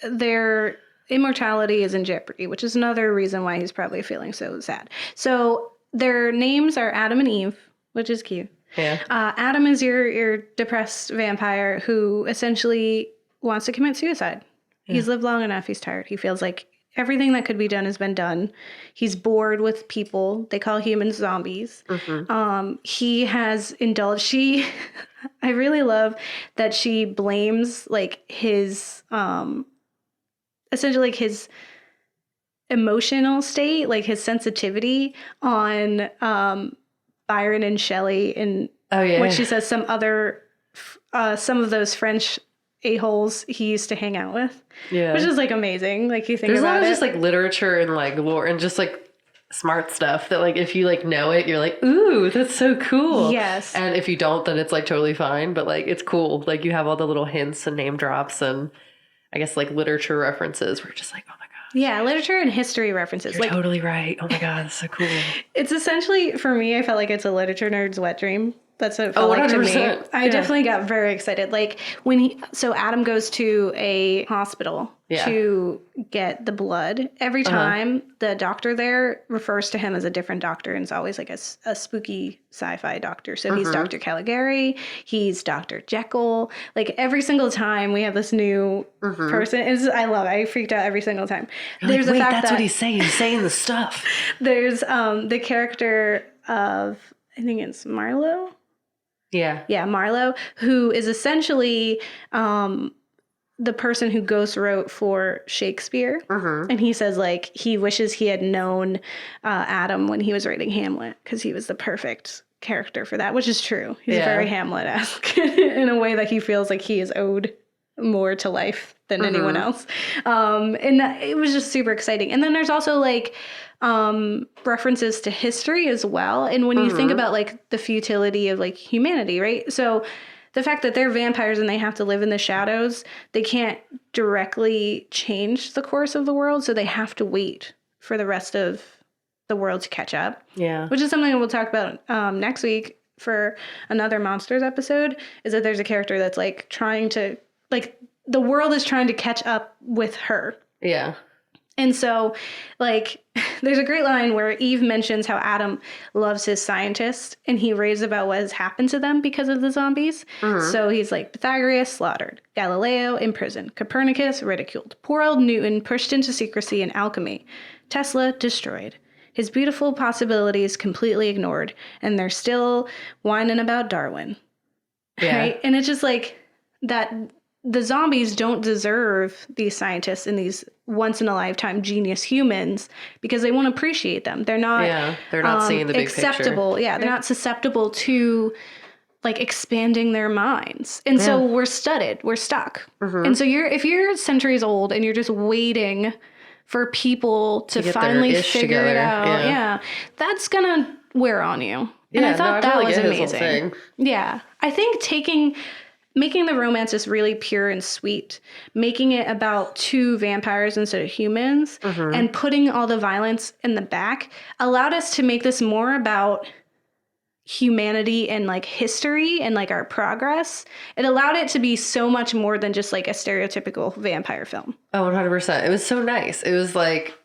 their immortality is in jeopardy, which is another reason why he's probably feeling so sad. So their names are Adam and Eve, which is cute. Yeah. Adam is your depressed vampire who essentially wants to commit suicide. Yeah. He's lived long enough. He's tired. He feels like everything that could be done has been done. He's bored with people. They call humans zombies. Mm-hmm. He has indulged. I really love that she blames like his, essentially like his emotional state, like his sensitivity on, Byron and Shelley, and when she says some of those French a-holes he used to hang out with, which is like amazing. Like, you think there's about a lot of just like literature and like lore and just like smart stuff that like if you like know it, you're like, ooh, that's so cool. Yes. And if you don't, then it's like totally fine. But like it's cool. Like you have all the little hints and name drops and I guess like literature references. We're just like, oh my god. Yeah, literature and history references. You're like, totally right. Oh my god, that's so cool. It's essentially, for me, I felt like it's a literature nerd's wet dream. That's what it felt like to me. I definitely got very excited. Like so Adam goes to a hospital to get the blood. Every time the doctor there refers to him as a different doctor, and it's always like a spooky sci-fi doctor. So he's Dr. Caligari, he's Dr. Jekyll. Like every single time we have this new person. I love it. I freaked out every single time. There's like, wait, that's what he's saying. He's saying the stuff. There's the character of, I think it's Marlowe. Yeah. Yeah, Marlowe, who is essentially the person who ghost wrote for Shakespeare. And he says, like, he wishes he had known Adam when he was writing Hamlet because he was the perfect character for that, which is true. He's very Hamlet-esque in a way that he feels like he is owed more to life than anyone else. And it was just super exciting. And then there's also, like, references to history as well. And when you think about like the futility of like humanity, right? So the fact that they're vampires and they have to live in the shadows, they can't directly change the course of the world. So they have to wait for the rest of the world to catch up. Yeah. Which is something we'll talk about next week for another Monsters episode, is that there's a character that's like trying to, like, the world is trying to catch up with her. Yeah. And so, like, there's a great line where Eve mentions how Adam loves his scientists, and he raves about what has happened to them because of the zombies. So he's like, Pythagoras slaughtered, Galileo imprisoned, Copernicus ridiculed, poor old Newton pushed into secrecy and alchemy, Tesla destroyed, his beautiful possibilities completely ignored, and they're still whining about Darwin. Yeah. Right? And it's just like that. The zombies don't deserve these scientists and these once-in-a-lifetime genius humans because they won't appreciate them. They're not. Yeah, they're not seeing the big acceptable. Picture. Yeah, they're not susceptible to like expanding their minds, and so we're stuck. And so if you're centuries old and you're just waiting for people to finally figure it out, that's gonna wear on you. And I thought that was amazing. Yeah, I think making the romance just really pure and sweet, making it about two vampires instead of humans, and putting all the violence in the back allowed us to make this more about humanity and like history and like our progress. It allowed it to be so much more than just like a stereotypical vampire film. Oh, 100%. It was so nice. It was like,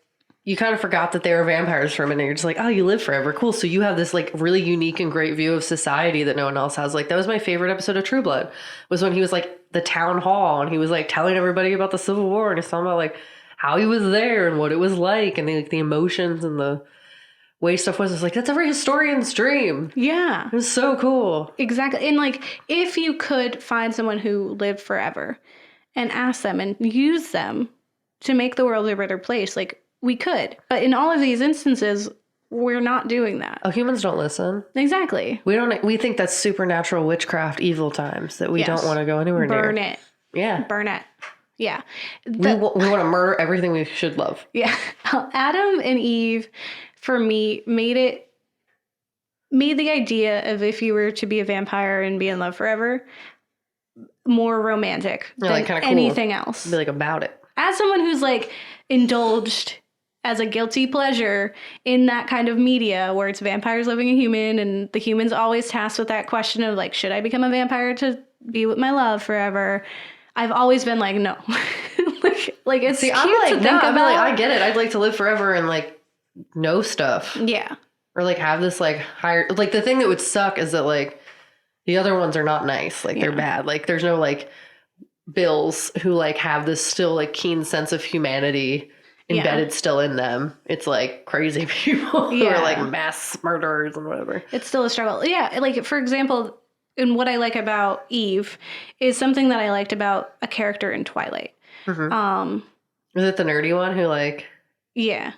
you kind of forgot that they were vampires for a minute. You're just like, oh, you live forever. Cool. So you have this like really unique and great view of society that no one else has. Like that was my favorite episode of True Blood, was when he was like the town hall and he was like telling everybody about the Civil War and he's talking about like how he was there and what it was like and the emotions and the way stuff was. It's like, that's every historian's dream. Yeah. It was so cool. Exactly. And like, if you could find someone who lived forever and ask them and use them to make the world a better place, like we could. But in all of these instances, we're not doing that. Oh, humans don't listen. Exactly. We think that's supernatural witchcraft evil times that we Yes. don't want to go anywhere near. Burn it. Yeah. Burn it. Yeah. We want to murder everything we should love. Yeah. Adam and Eve, for me, made the idea of if you were to be a vampire and be in love forever more romantic Yeah, than like, kinda cool. anything else. Be like about it. As someone who's like indulged as a guilty pleasure in that kind of media where it's vampires living a human and the human's always tasked with that question of like, should I become a vampire to be with my love forever? I've always been like, no. like it's See, cute I'm like, to think I'm about. like, I get it. I'd like to live forever and like know stuff. Yeah. Or like have this like higher, like the thing that would suck is that like the other ones are not nice. Like they're bad. Like there's no like Bills who like have this still like keen sense of humanity embedded still in them. It's like crazy people who are like mass murderers and whatever. It's still a struggle. Yeah. Like, for example, and what I like about Eve is something that I liked about a character in Twilight. Was it the nerdy one who like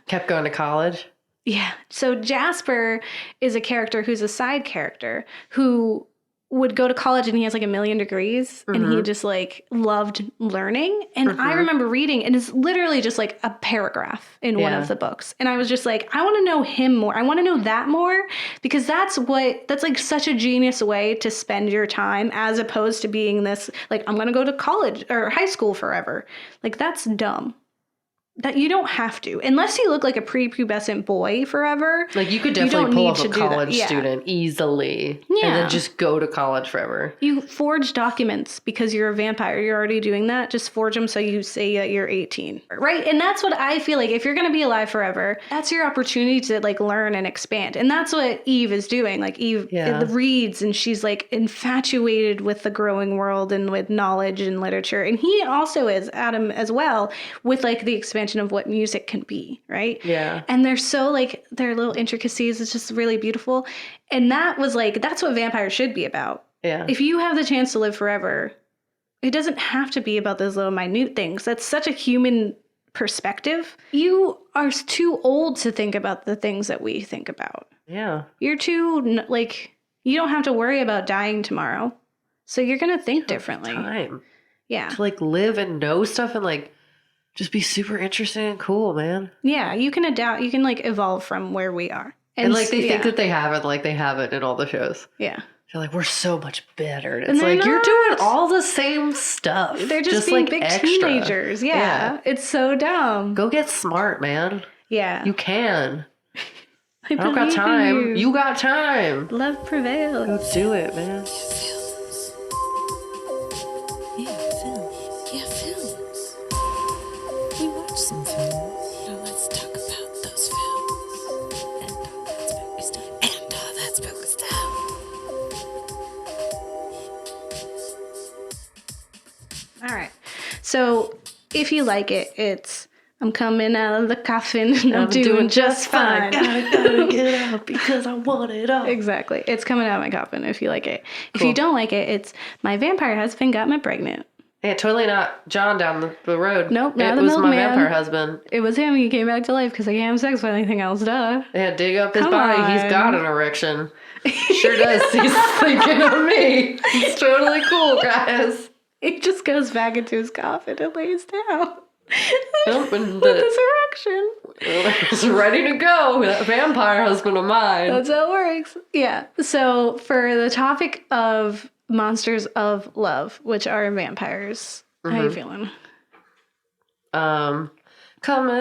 kept going to college? Yeah. So Jasper is a character who's a side character who would go to college and he has like 1 million degrees and he just like loved learning. And I remember reading, and it's literally just like a paragraph in one of the books. And I was just like, I want to know him more. I want to know that more, because that's like such a genius way to spend your time, as opposed to being this, like, I'm going to go to college or high school forever. Like, that's dumb. That you don't have to, unless you look like a prepubescent boy forever. Like you could definitely pull off a college student easily and then just go to college forever. You forge documents because you're a vampire. You're already doing that. Just forge them so you say that you're 18. Right? And that's what I feel like. If you're going to be alive forever, that's your opportunity to like learn and expand. And that's what Eve is doing. Like Eve reads and she's like infatuated with the growing world and with knowledge and literature. And he also is, Adam as well, with like the expansion of what music can be, right? Yeah. And they're so like, their little intricacies is just really beautiful. And that was like, that's what vampires should be about. Yeah. If you have the chance to live forever, it doesn't have to be about those little minute things. That's such a human perspective. You are too old to think about the things that we think about. Yeah. You're too, like, you don't have to worry about dying tomorrow. So you're going to think differently. Time. Yeah. To like live and know stuff and like just be super interesting and cool, man. Yeah, you can adapt. You can like evolve from where we are. And like they think that they have it, like they have it in all the shows. Yeah. They're like, we're so much better. And And it's like, they're you're not. doing all the same stuff. They're just being like big extra. teenagers. Yeah. It's so dumb. Go get smart, man. Yeah. You can. I don't got believe in time. You got time. Love prevails. Go do it, man. Films. Yeah, films. Yeah, films. We watched some films. Now let's talk about those films. And all that spooky stuff. And all that spooky stuff. All right. So if you like it, it's I'm coming out of the coffin and I'm doing just fine. Gotta get out because I want it all. Exactly. It's coming out of my coffin if you like it. If Cool. you don't like it, it's my vampire husband got me pregnant. Yeah, totally not John down the road. Nope, not it the was my milkman. vampire husband. It was him. He came back to life because I can't have sex with anything else. Duh. Yeah, dig up his Come body. on. He's got an erection. Sure does. He's thinking of me. He's totally cool, guys. He just goes back into his coffin and lays down. Nope, and With his erection. He's ready to go. That vampire husband of mine. That's how it works. Yeah. So for the topic of monsters of love, which are vampires, how you feeling? Coming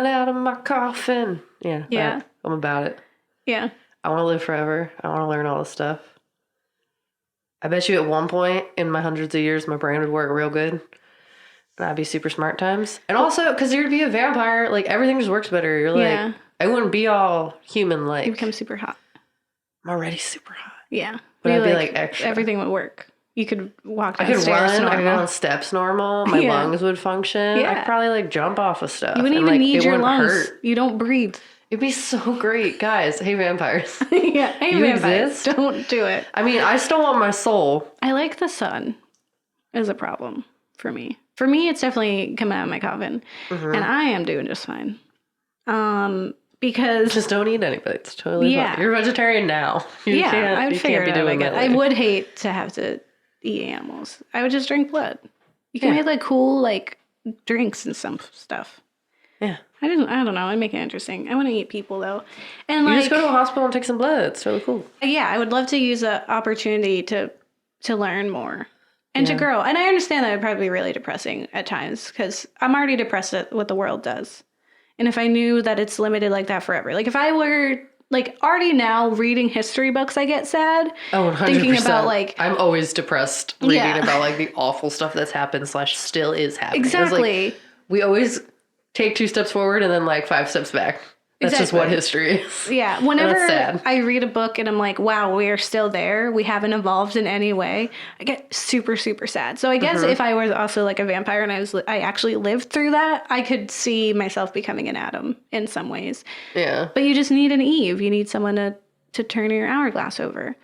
out of my coffin. Yeah. Yeah. I'm about it. Yeah. I want to live forever. I want to learn all this stuff. I bet you at one point in my hundreds of years, my brain would work real good. That'd be super smart times. And also, because you'd be a vampire, like, everything just works better. You're like, Yeah. I wouldn't be all human, like. You become super hot. I'm already super hot. Yeah. But I'd be, like, extra. Everything would work. You could walk I could downstairs run, normal. I could go on steps normal, my lungs would function. Yeah. I could probably, like, jump off of stuff. You wouldn't and, even like, need it your wouldn't lungs. hurt. You don't breathe. It'd be so great. Guys, hey, vampires. Yeah. Hey, You vampires, exist? don't do it. I mean, I still want my soul. I like the sun is a problem for me. For me, it's definitely coming out of my coffin. Mm-hmm. And I am doing just fine. Because Just don't eat anybody. It's totally fine. You're a vegetarian now. You I would figure it out. that I later. would hate to have to eat animals. I would just drink blood. You can Yeah. make like cool like drinks and some stuff. Yeah. I don't know. I'd make it interesting. I want to eat people though. And You like just go to a hospital and take some blood. It's really cool. yeah, I would love to use the opportunity to learn more and to grow. And I understand that would probably be really depressing at times because I'm already depressed at what the world does. And if I knew that it's limited like that forever, like if I were like already now reading history books, I get sad. Oh, 100%. Thinking about like I'm always depressed reading Yeah. about like the awful stuff that's happened / still is happening. It's exactly. Like, we always take 2 steps forward and then like 5 steps back. That's just what history is. Yeah. Whenever that's sad. I read a book and I'm like, wow, we are still there. We haven't evolved in any way. I get super, super sad. So I guess if I was also like a vampire and I actually lived through that, I could see myself becoming an Adam in some ways. Yeah. But you just need an Eve. You need someone to turn your hourglass over,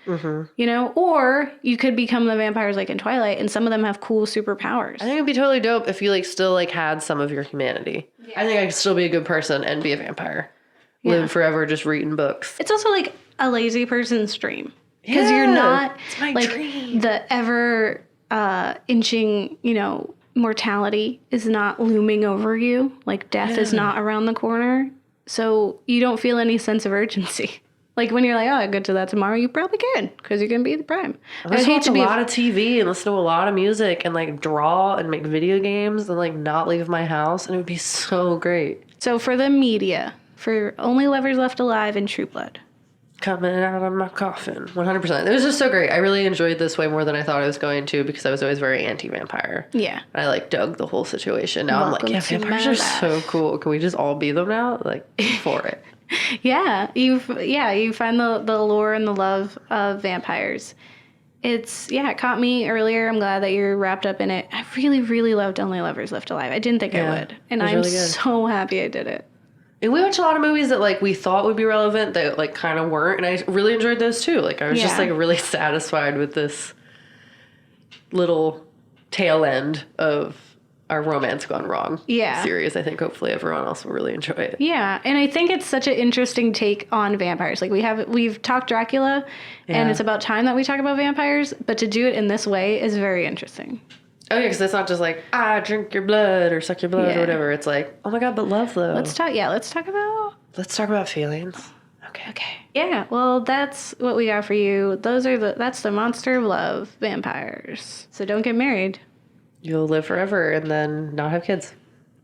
you know? Or you could become the vampires like in Twilight and some of them have cool superpowers. I think it'd be totally dope if you like still like had some of your humanity. Yeah. I think I could still be a good person and be a vampire. Yeah. Live forever just reading books. It's also like a lazy person's dream because Yeah, you're not it's my like dream. the ever inching, you know, mortality is not looming over you. Like death is not around the corner. So you don't feel any sense of urgency. Like when you're like, oh, I'll get to that tomorrow, you probably can because you're going to be in the prime. I just watch a lot of TV and listen to a lot of music and like draw and make video games and like not leave my house. And it would be so great. So for the media, for Only Lovers Left Alive and True Blood. Coming out of my coffin. 100%. It was just so great. I really enjoyed this way more than I thought I was going to because I was always very anti-vampire. Yeah. I like dug the whole situation. Now Welcome I'm like, to vampires my are life. so cool. Can we just all be them now? Like, for it. Yeah, you find the lore and the love of vampires. It caught me earlier. I'm glad that you're wrapped up in it. I really, really loved Only Lovers Left Alive. I didn't think I would. And I'm really good. so happy I did it. And we watched a lot of movies that like we thought would be relevant that like kind of weren't, and I really enjoyed those too. Like I was just like really satisfied with this little tail end of our romance gone wrong series. I think hopefully everyone else will really enjoy it. Yeah, and I think it's such an interesting take on vampires. Like we've talked Dracula, and it's about time that we talk about vampires, but to do it in this way is very interesting. Oh yeah, because it's not just like drink your blood or suck your blood or whatever. It's like, oh my god, but love though. Let's talk about feelings. Okay. Yeah, well, that's what we got for you. That's the monster of love, vampires. So don't get married. You'll live forever and then not have kids.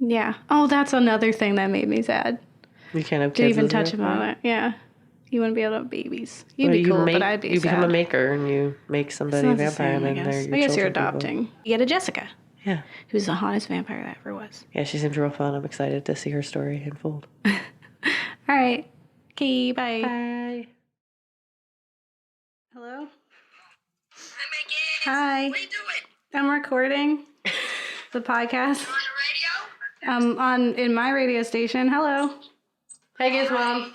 Yeah. Oh, that's another thing that made me sad. You can't have kids. Didn't even touch upon it. Yeah. You wouldn't be able to have babies. You'd be cool, but I'd be sad. You become a maker and you make somebody a vampire and then they're your I guess you're children adopting. people. You get a Jessica. Yeah. Who's the hottest vampire that ever was. Yeah, she seems real fun. I'm excited to see her story unfold. All right. Okay, bye. Bye. Hello? Hi, Megan. Hi. What are you doing? I'm recording the podcast. On the radio? In my radio station. Hello. Hey, guys, Mom.